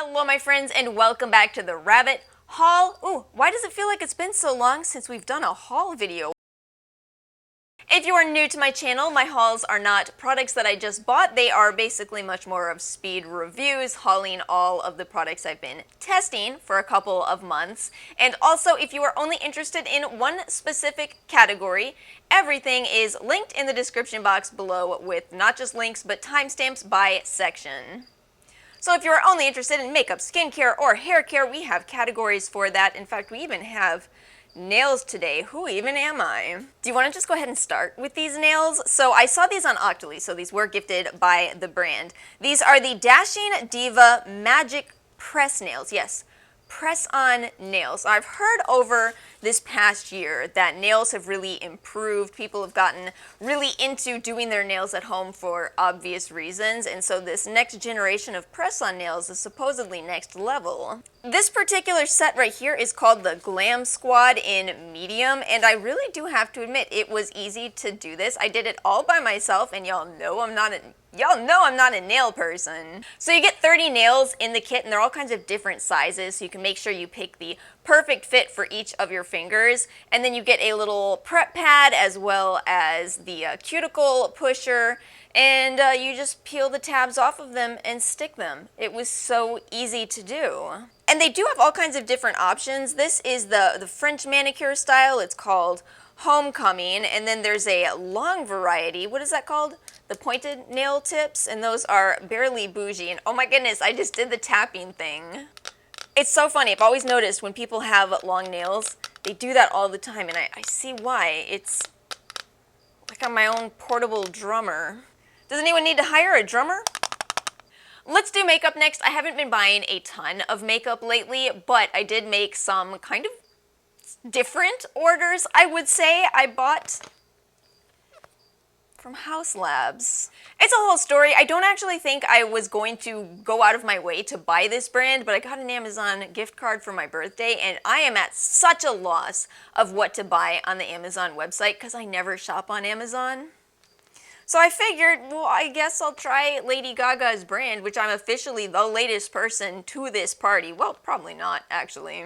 Hello my friends and welcome back to the Rabbit Haul. Ooh, why does it feel like it's been so long since we've done a haul video? If you are new to my channel, my hauls are not products that I just bought. They are basically much more of speed reviews, hauling all of the products I've been testing for a couple of months. And also, if you are only interested in one specific category, everything is linked in the description box below with not just links, but timestamps by section. So if you're only interested in makeup, skincare, or hair care, we have categories for that. In fact, we even have nails today. Who even am I? Do you want to just go ahead and start with these nails? So I saw these on Octoly, so these were gifted by the brand. These are the Dashing Diva Magic Press Nails. Yes, press-on nails. I've heard over this past year that nails have really improved. People have gotten really into doing their nails at home for obvious reasons, and so this next generation of press-on nails is supposedly next level. This particular set right here is called the Glam Squad in medium, and I really do have to admit it was easy to do this. I did it all by myself, and y'all know I'm not a nail person. So you get 30 nails in the kit, and they're all kinds of different sizes, so you can make sure you pick the perfect fit for each of your fingers. And then you get a little prep pad as well as the cuticle pusher, and you just peel the tabs off of them and stick them. It was so easy to do. And they do have all kinds of different options. This is the French manicure style. It's called Homecoming, and then there's a long variety. What is that called? The pointed nail tips, and those are barely bougie. And oh my goodness, I just did the tapping thing. It's so funny. I've always noticed when people have long nails, they do that all the time, and I see why. It's like I'm my own portable drummer. Does anyone need to hire a drummer? Let's do makeup next. I haven't been buying a ton of makeup lately, but I did make some kind of different orders, I would say. I bought from Haus Labs. It's a whole story. I don't actually think I was going to go out of my way to buy this brand, but I got an Amazon gift card for my birthday, and I am at such a loss of what to buy on the Amazon website because I never shop on Amazon. So I figured, well, I guess I'll try Lady Gaga's brand, which I'm officially the latest person to this party. Well, probably not, actually.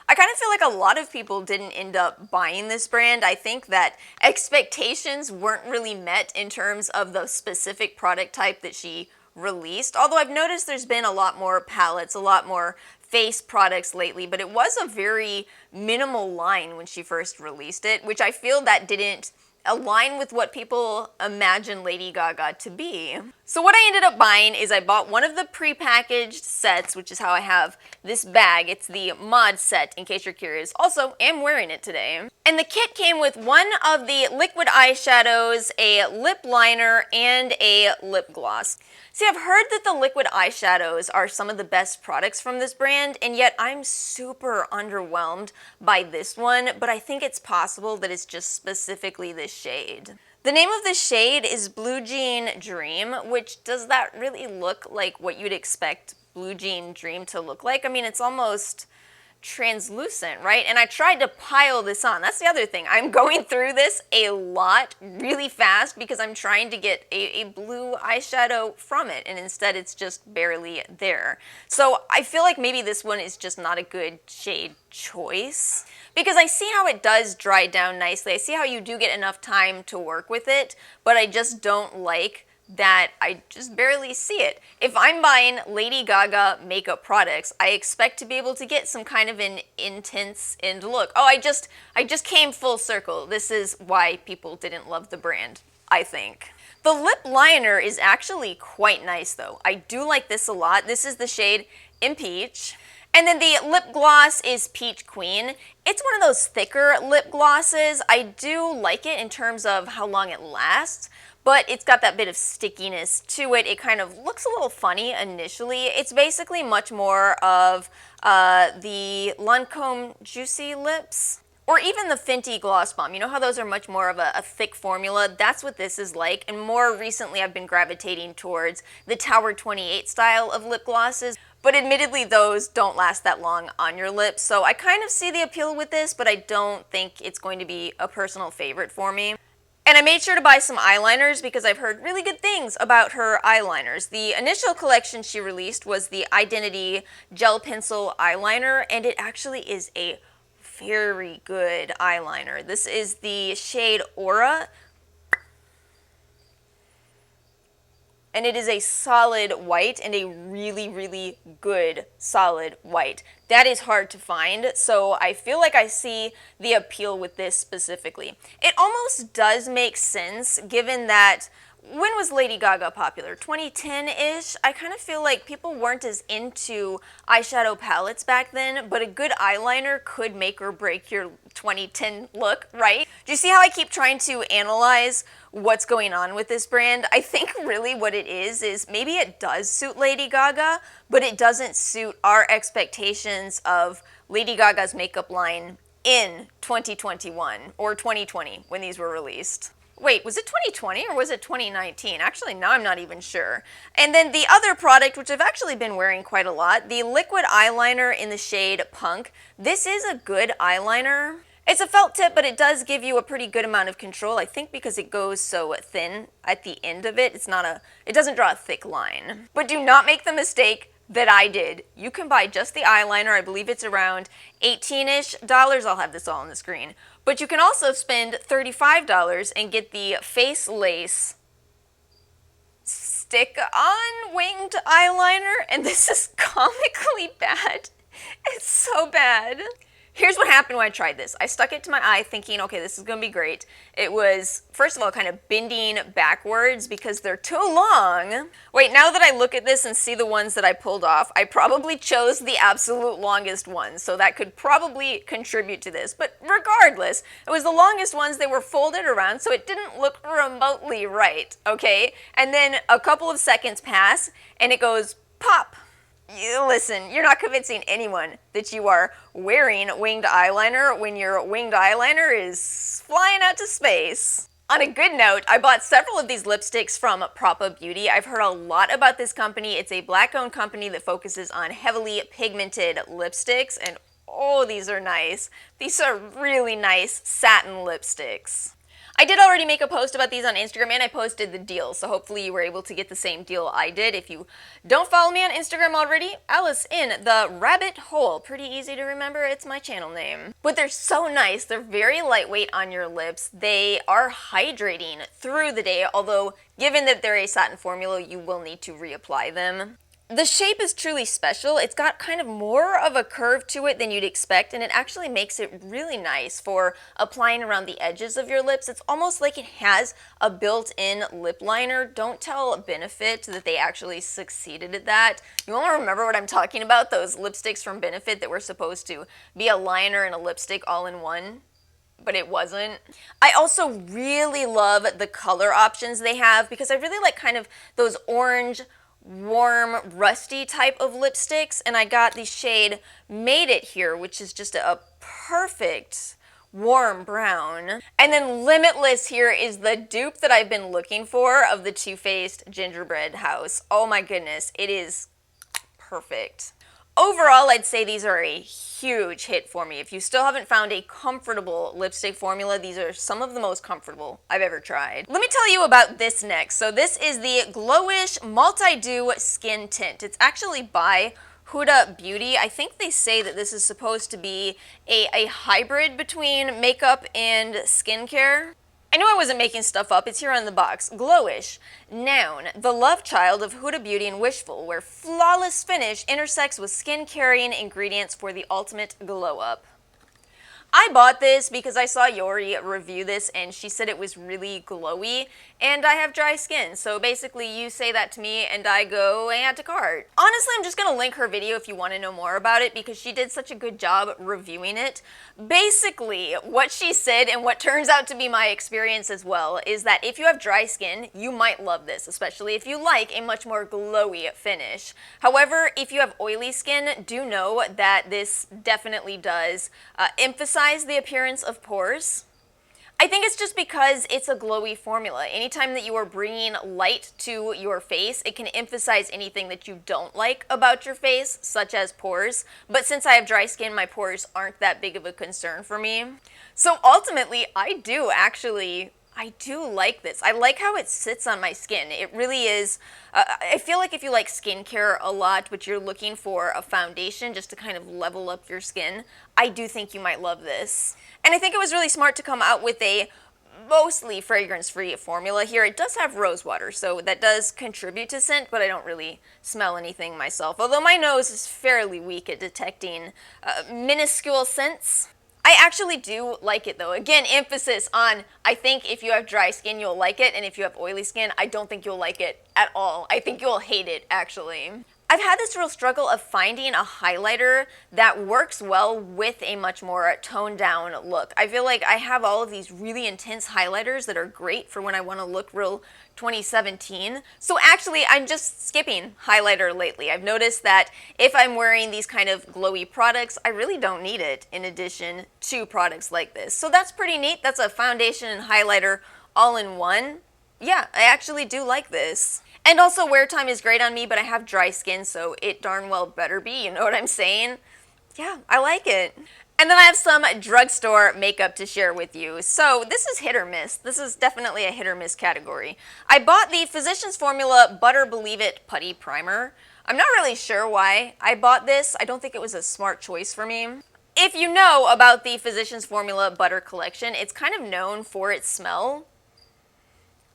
I kind of feel like a lot of people didn't end up buying this brand. I think that expectations weren't really met in terms of the specific product type that she released. Although I've noticed there's been a lot more palettes, a lot more face products lately, but it was a very minimal line when she first released it, which I feel that didn't align with what people imagine Lady Gaga to be. So what I ended up buying is I bought one of the prepackaged sets, which is how I have this bag. It's the mod set, in case you're curious. Also, am wearing it today. And the kit came with one of the liquid eyeshadows, a lip liner, and a lip gloss. See, I've heard that the liquid eyeshadows are some of the best products from this brand, and yet I'm super underwhelmed by this one, but I think it's possible that it's just specifically this shade. The name of the shade is Blue Jean Dream, which does that really look like what you'd expect Blue Jean Dream to look like? I mean, it's almost translucent, right? And I tried to pile this on. That's the other thing. I'm going through this a lot really fast because I'm trying to get a blue eyeshadow from it, and instead it's just barely there. So I feel like maybe this one is just not a good shade choice because I see how it does dry down nicely. I see how you do get enough time to work with it, but I just don't like that I just barely see it. If I'm buying Lady Gaga makeup products, I expect to be able to get some kind of an intense end look. Oh, I just came full circle. This is why people didn't love the brand, I think. The lip liner is actually quite nice though. I do like this a lot. This is the shade Impeach. And then the lip gloss is Peach Queen. It's one of those thicker lip glosses. I do like it in terms of how long it lasts, but it's got that bit of stickiness to it. It kind of looks a little funny initially. It's basically much more of the Lancome Juicy Lips, or even the Fenty Gloss Bomb. You know how those are much more of a thick formula? That's what this is like, and more recently I've been gravitating towards the Tower 28 style of lip glosses. But admittedly, those don't last that long on your lips, so I kind of see the appeal with this, but I don't think it's going to be a personal favorite for me. And I made sure to buy some eyeliners because I've heard really good things about her eyeliners. The initial collection she released was the Identity Gel Pencil Eyeliner, and it actually is a very good eyeliner. This is the shade Aura, and it is a solid white, and a really, really good solid white. That is hard to find, so I feel like I see the appeal with this specifically. It almost does make sense, given that when was Lady Gaga popular? 2010-ish? I kind of feel like people weren't as into eyeshadow palettes back then, but a good eyeliner could make or break your 2010 look, right? Do you see how I keep trying to analyze what's going on with this brand? I think really what it is maybe it does suit Lady Gaga, but it doesn't suit our expectations of Lady Gaga's makeup line in 2021 or 2020 when these were released. Wait, was it 2020 or was it 2019? Actually, now I'm not even sure. And then the other product, which I've actually been wearing quite a lot, the liquid eyeliner in the shade Punk. This is a good eyeliner. It's a felt tip, but it does give you a pretty good amount of control. I think because it goes so thin at the end of it, it doesn't draw a thick line. But do not make the mistake that I did. You can buy just the eyeliner. I believe it's around $18-ish. I'll have this all on the screen. But you can also spend $35 and get the Face Lace stick-on winged eyeliner, and this is comically bad. It's so bad. Here's what happened when I tried this. I stuck it to my eye thinking, okay, this is going to be great. It was, first of all, kind of bending backwards because they're too long. Wait, now that I look at this and see the ones that I pulled off, I probably chose the absolute longest ones, so that could probably contribute to this. But regardless, it was the longest ones. They were folded around, so it didn't look remotely right, okay? And then a couple of seconds pass, and it goes pop. Listen, you're not convincing anyone that you are wearing winged eyeliner when your winged eyeliner is flying out to space. On a good note, I bought several of these lipsticks from Propa Beauty. I've heard a lot about this company. It's a black-owned company that focuses on heavily pigmented lipsticks, and oh, these are nice. These are really nice satin lipsticks. I did already make a post about these on Instagram, and I posted the deal, so hopefully you were able to get the same deal I did. If you don't follow me on Instagram already, AliceintheRabbitHole. Pretty easy to remember, it's my channel name. But they're so nice. They're very lightweight on your lips. They are hydrating through the day, although given that they're a satin formula, you will need to reapply them. The shape is truly special. It's got kind of more of a curve to it than you'd expect, and it actually makes it really nice for applying around the edges of your lips. It's almost like it has a built-in lip liner. Don't tell Benefit that they actually succeeded at that. You all remember what I'm talking about? Those lipsticks from Benefit that were supposed to be a liner and a lipstick all in one? But it wasn't. I also really love the color options they have because I really like kind of those orange, warm, rusty type of lipsticks, and I got the shade Made It here, which is just a perfect warm brown. And then Limitless here is the dupe that I've been looking for of the Too Faced Gingerbread House. Oh my goodness, it is perfect. Overall, I'd say these are a huge hit for me. If you still haven't found a comfortable lipstick formula, these are some of the most comfortable I've ever tried. Let me tell you about this next. So this is the Glowish Multi-Dew Skin Tint. It's actually by Huda Beauty. I think they say that this is supposed to be a hybrid between makeup and skincare. I knew I wasn't making stuff up. It's here on the box. Glowish, noun, the love child of Huda Beauty and Wishful, where flawless finish intersects with skin-carrying ingredients for the ultimate glow-up. I bought this because I saw Yori review this and she said it was really glowy, and I have dry skin, so basically you say that to me and I go add to cart. Honestly, I'm just going to link her video if you want to know more about it because she did such a good job reviewing it. Basically, what she said, and what turns out to be my experience as well, is that if you have dry skin, you might love this, especially if you like a much more glowy finish. However, if you have oily skin, do know that this definitely does emphasize the appearance of pores. I think it's just because it's a glowy formula. Anytime that you are bringing light to your face, it can emphasize anything that you don't like about your face, such as pores. But since I have dry skin, my pores aren't that big of a concern for me. So ultimately, I I do like this. I like how it sits on my skin. It really is, I feel like if you like skincare a lot, but you're looking for a foundation just to kind of level up your skin, I do think you might love this. And I think it was really smart to come out with a mostly fragrance-free formula here. It does have rose water, so that does contribute to scent, but I don't really smell anything myself, although my nose is fairly weak at detecting minuscule scents. I actually do like it though. Again, emphasis on, I think if you have dry skin, you'll like it, and if you have oily skin, I don't think you'll like it at all. I think you'll hate it, actually. I've had this real struggle of finding a highlighter that works well with a much more toned down look. I feel like I have all of these really intense highlighters that are great for when I want to look real 2017. So actually, I'm just skipping highlighter lately. I've noticed that if I'm wearing these kind of glowy products, I really don't need it in addition to products like this. So that's pretty neat. That's a foundation and highlighter all in one. Yeah, I actually do like this. And also, wear time is great on me, but I have dry skin, so it darn well better be, you know what I'm saying? Yeah, I like it. And then I have some drugstore makeup to share with you. So this is hit or miss. This is definitely a hit or miss category. I bought the Physicians Formula Butter Believe It Putty Primer. I'm not really sure why I bought this. I don't think it was a smart choice for me. If you know about the Physicians Formula Butter Collection, it's kind of known for its smell.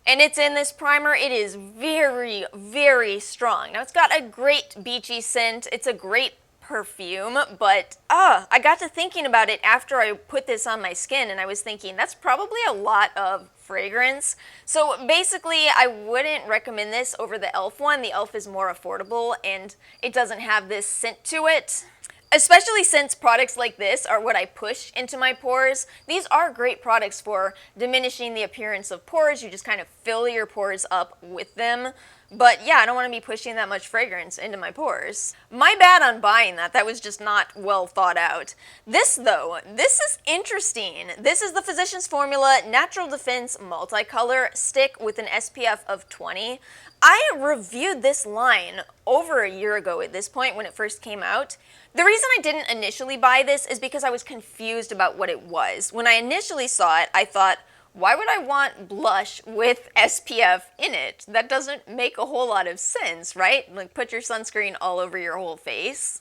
And it's in this primer. It is very, very strong. Now, it's got a great beachy scent. It's a great perfume, but I got to thinking about it after I put this on my skin, and I was thinking that's probably a lot of fragrance. So basically, I wouldn't recommend this over the e.l.f. one. The e.l.f. is more affordable, and it doesn't have this scent to it. Especially since products like this are what I push into my pores. These are great products for diminishing the appearance of pores. You just kind of fill your pores up with them. But yeah, I don't want to be pushing that much fragrance into my pores. My bad on buying that. That was just not well thought out. This though, this is interesting. This is the Physicians Formula Natural Defense Multicolor Stick with an SPF of 20. I reviewed this line over a year ago at this point when it first came out. The reason I didn't initially buy this is because I was confused about what it was. When I initially saw it, I thought, why would I want blush with SPF in it? That doesn't make a whole lot of sense, right? Like, put your sunscreen all over your whole face.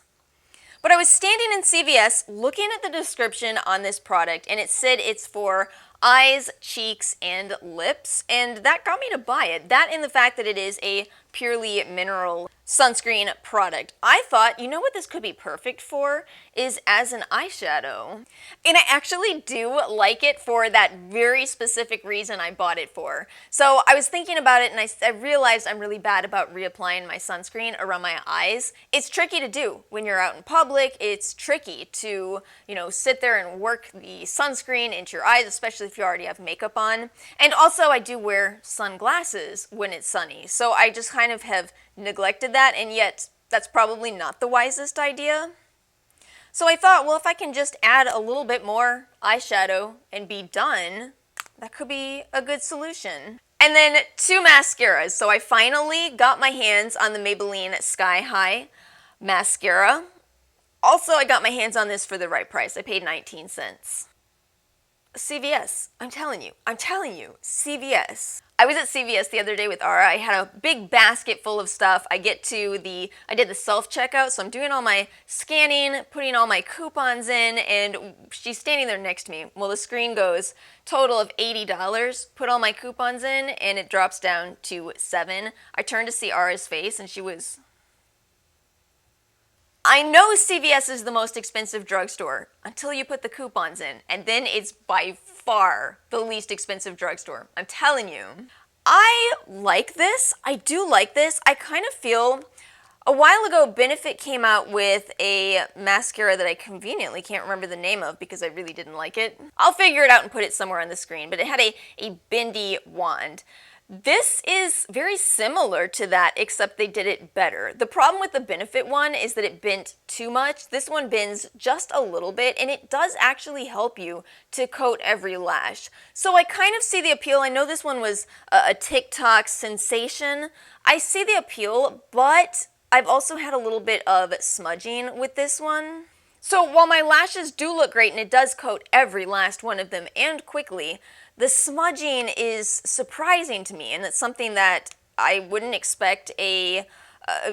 But I was standing in CVS looking at the description on this product, and it said it's for eyes, cheeks, and lips, and that got me to buy it. That and the fact that it is a purely mineral sunscreen product. I thought, you know what this could be perfect for is as an eyeshadow. And I actually do like it for that very specific reason I bought it for. So I was thinking about it, and I realized I'm really bad about reapplying my sunscreen around my eyes. It's tricky to do when you're out in public. It's tricky to, sit there and work the sunscreen into your eyes, especially if you already have makeup on. And also I do wear sunglasses when it's sunny. So I just kind of have neglected that, and yet that's probably not the wisest idea. So I thought, well, if I can just add a little bit more eyeshadow and be done, that could be a good solution. And then 2 mascaras. So I finally got my hands on the Maybelline Sky High mascara. Also, I got my hands on this for the right price. I paid 19 cents. CVS. I'm telling you, CVS. I was at CVS the other day with Ara. I had a big basket full of stuff. I did the self-checkout, so I'm doing all my scanning, putting all my coupons in, and she's standing there next to me. Well, the screen goes, total of $80, put all my coupons in, and it drops down to $7. I turned to see Ara's face, and she was... I know CVS is the most expensive drugstore until you put the coupons in, and then it's by far the least expensive drugstore. I'm telling you. I like this. I do like this. I kind of feel... A while ago, Benefit came out with a mascara that I conveniently can't remember the name of because I really didn't like it. I'll figure it out and put it somewhere on the screen, but it had a bendy wand. This is very similar to that, except they did it better. The problem with the Benefit one is that it bent too much. This one bends just a little bit, and it does actually help you to coat every lash. So I kind of see the appeal. I know this one was a TikTok sensation. I see the appeal, but I've also had a little bit of smudging with this one. So while my lashes do look great, and it does coat every last one of them and quickly, The smudging is surprising to me, and it's something that I wouldn't expect a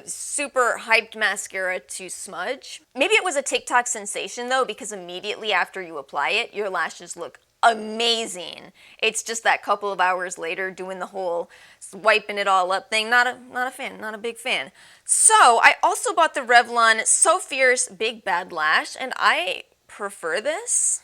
super hyped mascara to smudge. Maybe it was a TikTok sensation though, because immediately after you apply it, your lashes look amazing. It's just that couple of hours later doing the whole wiping it all up thing. Not a fan, not a big fan. So I also bought the Revlon So Fierce Big Bad Lash, and I prefer this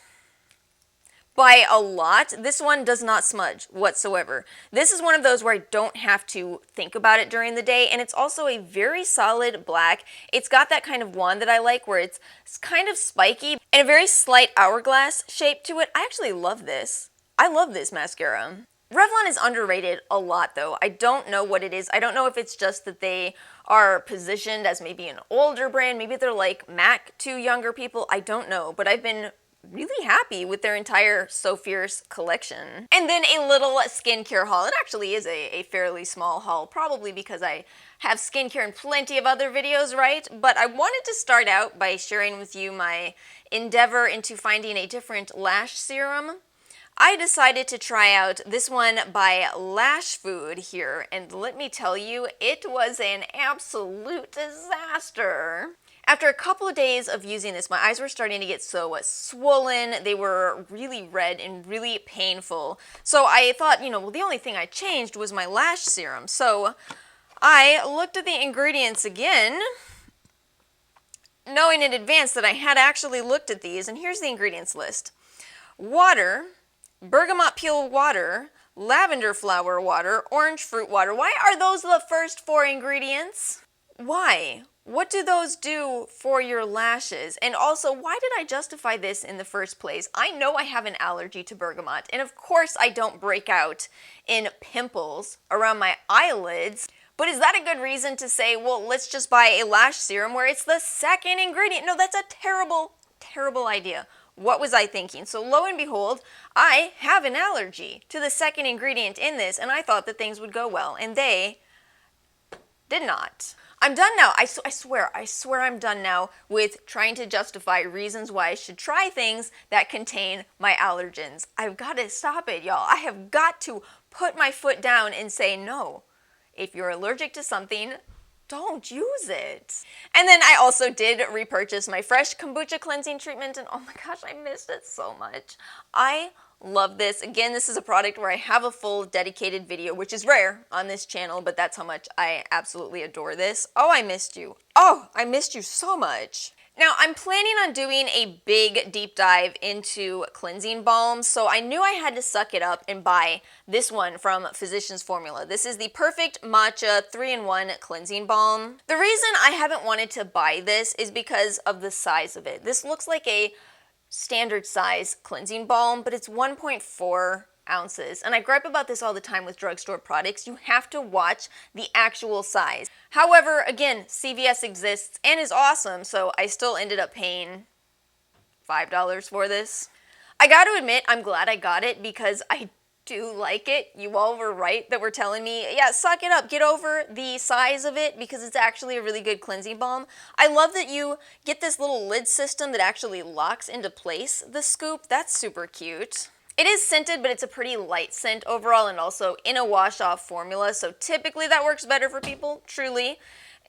by a lot. This one does not smudge whatsoever. This is one of those where I don't have to think about it during the day, and it's also a very solid black. It's got that kind of wand that I like where it's kind of spiky and a very slight hourglass shape to it. I actually love this. I love this mascara. Revlon is underrated a lot though. I don't know what it is. I don't know if it's just that they are positioned as maybe an older brand. Maybe they're like MAC to younger people. I don't know, but I've been really happy with their entire So Fierce collection. And then a little skincare haul. It actually is a fairly small haul, probably because I have skincare in plenty of other videos, right? But I wanted to start out by sharing with you my endeavor into finding a different lash serum. I decided to try out this one by Lash Food here, and let me tell you, it was an absolute disaster. After a couple of days of using this, my eyes were starting to get so swollen. They were really red and really painful. So I thought, well, the only thing I changed was my lash serum. So I looked at the ingredients again, knowing in advance that I had actually looked at these, and here's the ingredients list. Water, bergamot peel water, lavender flower water, orange fruit water. Why are those the first 4 ingredients? Why? What do those do for your lashes? And also, why did I justify this in the first place? I know I have an allergy to bergamot, and of course I don't break out in pimples around my eyelids, but is that a good reason to say, well, let's just buy a lash serum where it's the second ingredient? No, that's a terrible, terrible idea. What was I thinking? So lo and behold, I have an allergy to the second ingredient in this, and I thought that things would go well, and they did not. I'm done now. I swear I'm done now with trying to justify reasons why I should try things that contain my allergens. I've got to stop it, y'all. I have got to put my foot down and say, no, if you're allergic to something, don't use it. And then I also did repurchase my Fresh Kombucha Cleansing Treatment, and oh my gosh, I missed it so much. I love this. Again, this is a product where I have a full dedicated video, which is rare on this channel, but that's how much I absolutely adore this. Oh, I missed you. Oh, I missed you so much. Now, I'm planning on doing a big deep dive into cleansing balms, so I knew I had to suck it up and buy this one from Physicians Formula. This is the Perfect Matcha 3-in-1 Cleansing Balm. The reason I haven't wanted to buy this is because of the size of it. This looks like a standard size cleansing balm, but it's 1.4 ounces. And I gripe about this all the time with drugstore products. You have to watch the actual size. However, again, CVS exists and is awesome, so I still ended up paying $5 for this. I got to admit, I'm glad I got it because I do like it. You all were right that were telling me, yeah, suck it up, get over the size of it because it's actually a really good cleansing balm. I love that you get this little lid system that actually locks into place the scoop. That's super cute. It is scented, but it's a pretty light scent overall and also in a wash-off formula, so typically that works better for people, truly.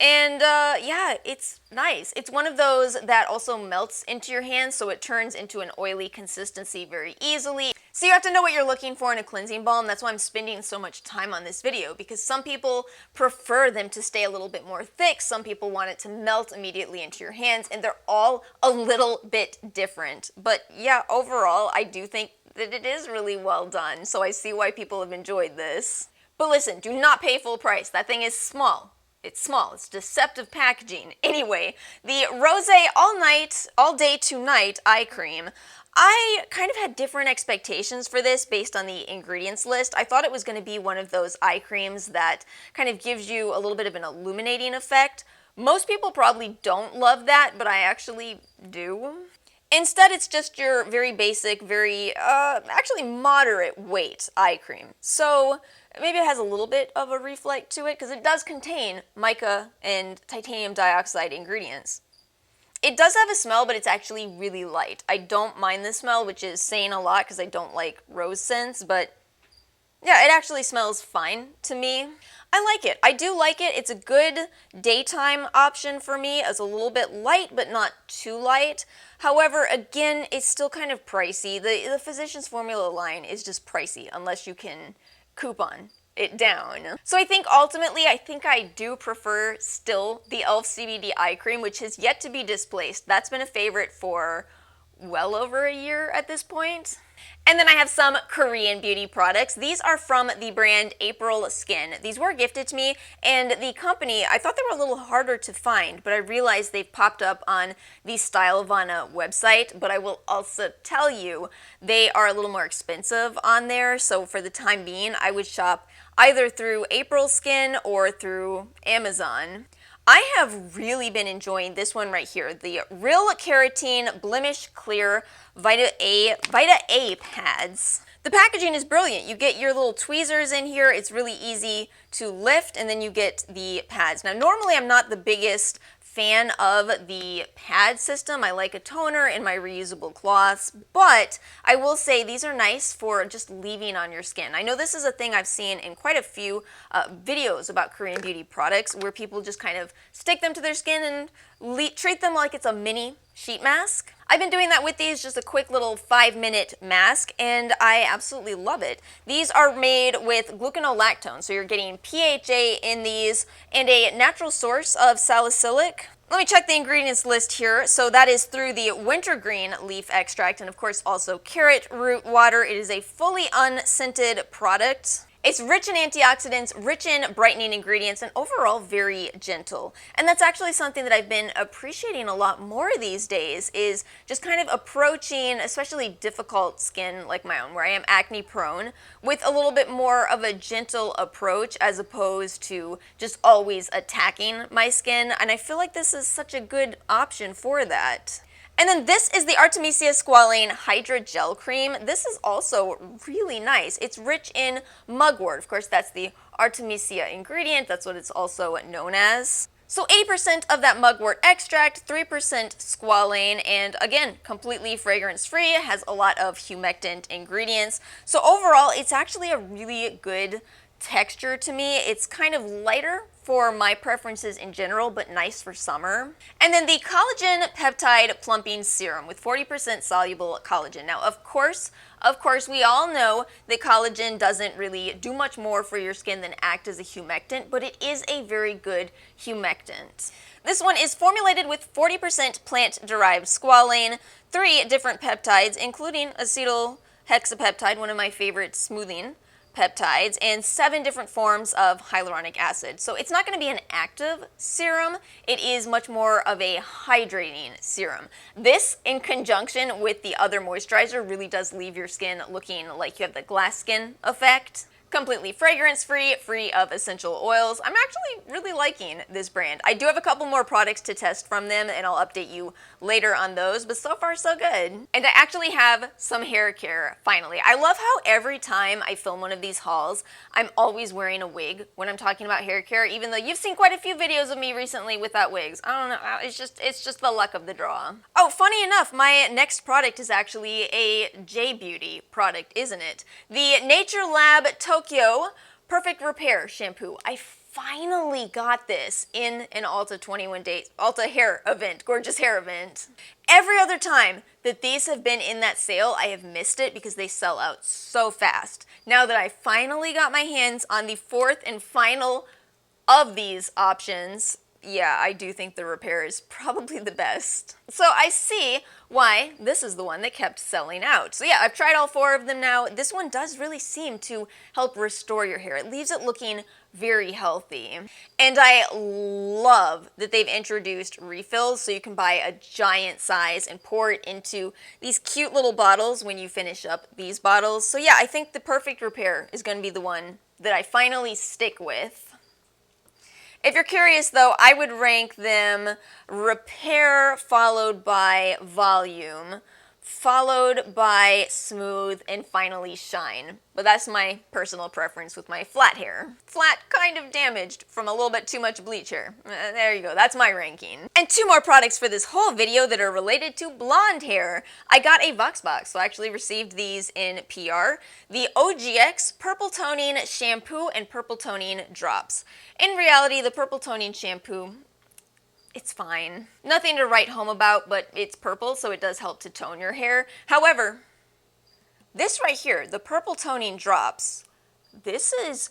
And yeah, it's nice. It's one of those that also melts into your hands, so it turns into an oily consistency very easily. So you have to know what you're looking for in a cleansing balm. That's why I'm spending so much time on this video, because some people prefer them to stay a little bit more thick. Some people want it to melt immediately into your hands, and they're all a little bit different. But yeah, overall, I do think that it is really well done, so I see why people have enjoyed this. But listen, do not pay full price. That thing is small. It's small. It's deceptive packaging. Anyway, the Rose All Night, All Day Tonight Eye Cream. I kind of had different expectations for this based on the ingredients list. I thought it was going to be one of those eye creams that kind of gives you a little bit of an illuminating effect. Most people probably don't love that, but I actually do. Instead, it's just your very basic, very, actually moderate weight eye cream. So maybe it has a little bit of a reflect to it because it does contain mica and titanium dioxide ingredients. It does have a smell, but it's actually really light. I don't mind the smell, which is saying a lot because I don't like rose scents, but yeah, it actually smells fine to me. I like it. I do like it. It's a good daytime option for me. It's a little bit light, but not too light. However, again, it's still kind of pricey. The Physicians Formula line is just pricey unless you can coupon it down. So I think ultimately, I do prefer still the e.l.f. CBD eye cream, which has yet to be displaced. That's been a favorite for well over a year at this point. And then I have some Korean beauty products. These are from the brand AprilSkin. These were gifted to me, and the company, I thought they were a little harder to find, but I realized they've popped up on the Stylovana website, but I will also tell you they are a little more expensive on there, so for the time being, I would shop either through AprilSkin or through Amazon. I have really been enjoying this one right here, the Real Keratin Blemish Clear Vita A pads. The packaging is brilliant. You get your little tweezers in here. It's really easy to lift, and then you get the pads. Now, normally I'm not the biggest fan of the pad system. I like a toner and my reusable cloths, but I will say these are nice for just leaving on your skin. I know this is a thing I've seen in quite a few videos about Korean beauty products where people just kind of stick them to their skin and treat them like it's a mini sheet mask. I've been doing that with these, just a quick little 5-minute mask, and I absolutely love it. These are made with gluconolactone, so you're getting PHA in these and a natural source of salicylic. Let me check the ingredients list here. So that is through the wintergreen leaf extract and of course also carrot root water. It is a fully unscented product. It's rich in antioxidants, rich in brightening ingredients, and overall very gentle. And that's actually something that I've been appreciating a lot more these days, is just kind of approaching especially difficult skin like my own, where I am acne prone, with a little bit more of a gentle approach as opposed to just always attacking my skin. And I feel like this is such a good option for that. And then this is the Artemisia Squalane Hydra Gel Cream. This is also really nice. It's rich in mugwort. Of course, that's the Artemisia ingredient. That's what it's also known as. So 80% of that mugwort extract, 3% squalane, and again, completely fragrance-free. It has a lot of humectant ingredients. So overall, it's actually a really good texture to me. It's kind of lighter for my preferences in general, but nice for summer. And then the Collagen Peptide Plumping Serum with 40% soluble collagen. Now, of course, we all know that collagen doesn't really do much more for your skin than act as a humectant, but it is a very good humectant. This one is formulated with 40% plant-derived squalane, 3 different peptides, including acetyl hexapeptide, one of my favorite smoothing peptides, and 7 different forms of hyaluronic acid. So it's not going to be an active serum, it is much more of a hydrating serum. This, in conjunction with the other moisturizer, really does leave your skin looking like you have the glass skin effect. Completely fragrance-free, free of essential oils. I'm actually really liking this brand. I do have a couple more products to test from them, and I'll update you later on those, but so far so good. And I actually have some hair care, finally. I love how every time I film one of these hauls, I'm always wearing a wig when I'm talking about hair care, even though you've seen quite a few videos of me recently without wigs. I don't know, it's just the luck of the draw. Oh, funny enough, my next product is actually a J-Beauty product, isn't it? The NatureLab Tokyo Perfect Repair Shampoo. I finally got this in an Ulta 21 Days, Ulta hair event, gorgeous hair event. Every other time that these have been in that sale, I have missed it because they sell out so fast. Now that I finally got my hands on the 4th and final of these options, yeah, I do think the repair is probably the best. So I see why this is the one that kept selling out. So yeah, I've tried all 4 of them now. This one does really seem to help restore your hair. It leaves it looking very healthy. And I love that they've introduced refills, so you can buy a giant size and pour it into these cute little bottles when you finish up these bottles. So yeah, I think the Perfect Repair is going to be the one that I finally stick with. If you're curious though, I would rank them repair followed by volume followed by smooth, and finally shine. But that's my personal preference with my flat hair. Flat, kind of damaged from a little bit too much bleach hair. There you go, that's my ranking. And 2 more products for this whole video that are related to blonde hair. I got a Vox box, so I actually received these in PR. The OGX Purple Toning Shampoo and Purple Toning Drops. In reality, the Purple Toning Shampoo, it's fine. Nothing to write home about, but it's purple, so it does help to tone your hair. However, this right here, the Purple Toning Drops, this is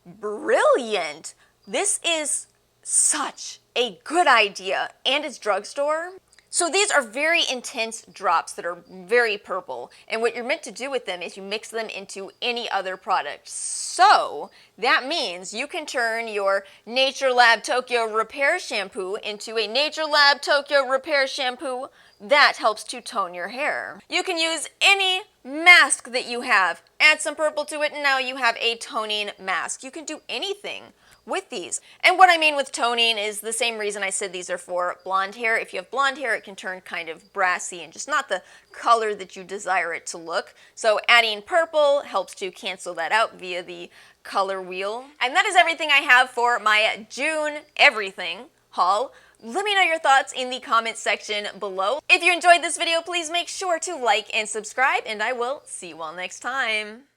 brilliant. This is such a good idea, and it's drugstore. So these are very intense drops that are very purple, and what you're meant to do with them is you mix them into any other product. So that means you can turn your NatureLab Tokyo Repair Shampoo into a NatureLab Tokyo Repair Shampoo that helps to tone your hair. You can use any mask that you have, add some purple to it, and now you have a toning mask. You can do anything with these. And what I mean with toning is the same reason I said these are for blonde hair. If you have blonde hair, it can turn kind of brassy and just not the color that you desire it to look. So adding purple helps to cancel that out via the color wheel. And that is everything I have for my June everything haul. Let me know your thoughts in the comments section below. If you enjoyed this video, please make sure to like and subscribe, and I will see you all next time.